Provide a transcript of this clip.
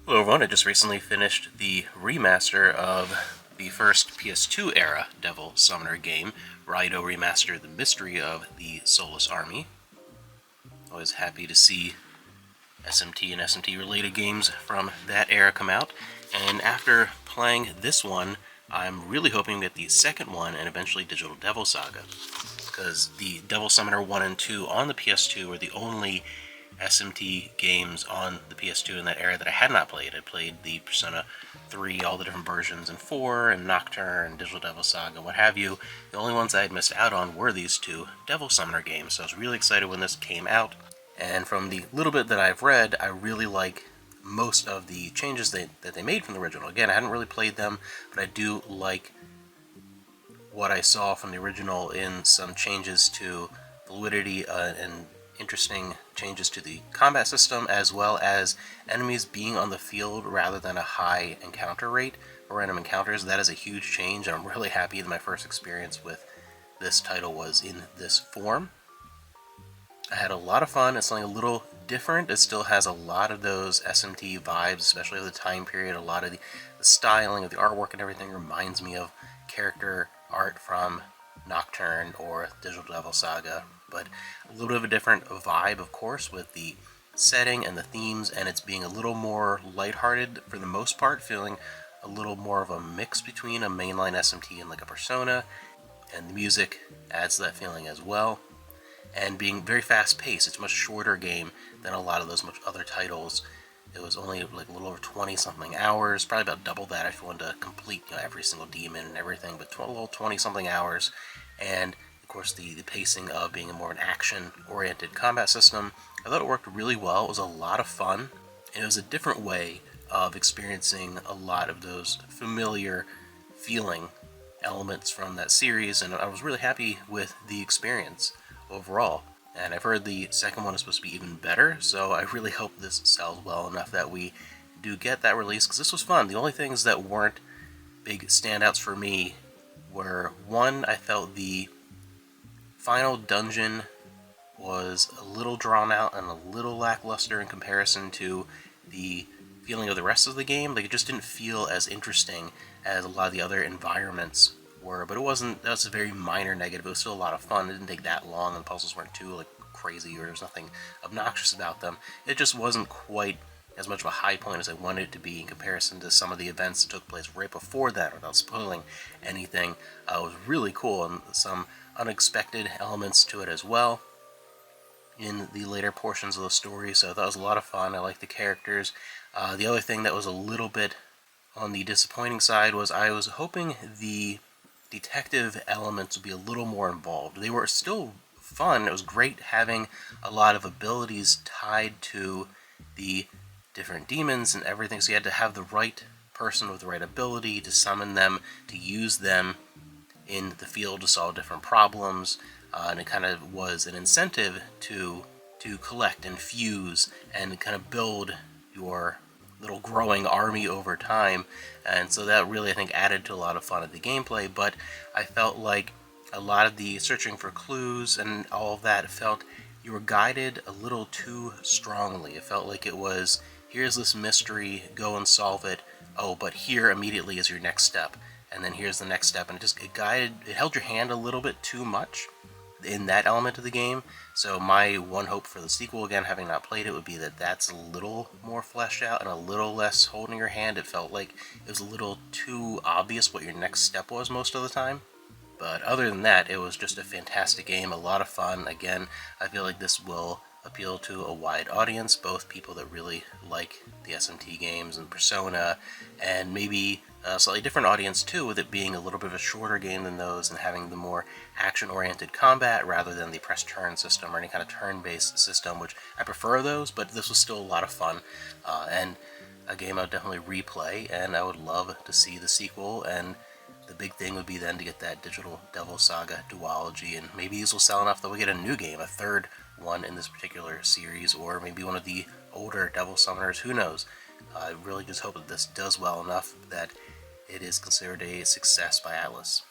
Hello everyone, I just recently finished the remaster of the first PS2 era Devil Summoner game, Raidou Remastered: The Mystery of the Soulless Army. Always happy to see SMT and SMT related games from that era come out, and after playing this one, I'm really hoping to get the second one and eventually Digital Devil Saga, because the Devil Summoner 1 and 2 on the PS2 were the only SMT games on the PS2 in that era that I had not played. I played the Persona 3, all the different versions, and 4, and Nocturne, and Digital Devil Saga, what have you. The only ones I had missed out on were these two Devil Summoner games, so I was really excited when this came out. And from the little bit that I've read, I really like most of the changes that they made from the original. Again, I hadn't really played them, but I do like what I saw from the original in some changes to fluidity and interesting changes to the combat system, as well as enemies being on the field rather than a high encounter rate for random encounters. That is a huge change, and I'm really happy that my first experience with this title was in this form. I had a lot of fun. It's something a little different. It still has a lot of those SMT vibes, especially of the time period. A lot of the styling of the artwork and everything reminds me of character art from Nocturne or Digital Devil Saga, but a little bit of a different vibe, of course, with the setting and the themes, and it's being a little more lighthearted for the most part, feeling a little more of a mix between a mainline SMT and like a Persona, and the music adds to that feeling as well. And being very fast-paced, it's a much shorter game than a lot of those much other titles. It was only like a little over 20-something hours, probably about double that if you wanted to complete every single demon and everything, but a little 20-something hours. And of course the pacing of being a more of an action-oriented combat system, I thought it worked really well. It was a lot of fun, and it was a different way of experiencing a lot of those familiar feeling elements from that series, and I was really happy with the experience overall. And I've heard the second one is supposed to be even better, so I really hope this sells well enough that we do get that release, because this was fun. The only things that weren't big standouts for me were, one, I felt the final dungeon was a little drawn out and a little lackluster in comparison to the feeling of the rest of the game. Like, it just didn't feel as interesting as a lot of the other environments were, but it wasn't, that was a very minor negative. It was still a lot of fun. It didn't take that long, and the puzzles weren't too like crazy, or there's nothing obnoxious about them. It just wasn't quite as much of a high point as I wanted it to be in comparison to some of the events that took place right before that, without spoiling anything. It was really cool, and some unexpected elements to it as well in the later portions of the story, so that was a lot of fun. I liked the characters. The other thing that was a little bit on the disappointing side was I was hoping the detective elements would be a little more involved. They were still fun. It was great having a lot of abilities tied to the different demons and everything, so you had to have the right person with the right ability to summon them, to use them in the field to solve different problems, and it kind of was an incentive to collect and fuse and kind of build your little growing army over time, and so that really, I think, added to a lot of fun of the gameplay. But I felt like a lot of the searching for clues and all of that, felt you were guided a little too strongly. It felt like it was, here's this mystery, go and solve it, oh, but here immediately is your next step, and then here's the next step, and it held your hand a little bit too much in that element of the game. So my one hope for the sequel, again, having not played it, would be that that's a little more fleshed out and a little less holding your hand. It felt like it was a little too obvious what your next step was most of the time. But other than that, it was just a fantastic game, a lot of fun. Again, I feel like this will appeal to a wide audience, both people that really like the SMT games and Persona, and maybe a slightly different audience too, with it being a little bit of a shorter game than those and having the more action-oriented combat rather than the press turn system or any kind of turn-based system, which I prefer those, but this was still a lot of fun, and a game I would definitely replay, and I would love to see the sequel. And the big thing would be then to get that Digital Devil Saga duology, and maybe these will sell enough that we'll get a new game, a third one in this particular series, or maybe one of the older Devil Summoners, who knows. I really just hope that this does well enough that it is considered a success by Atlas.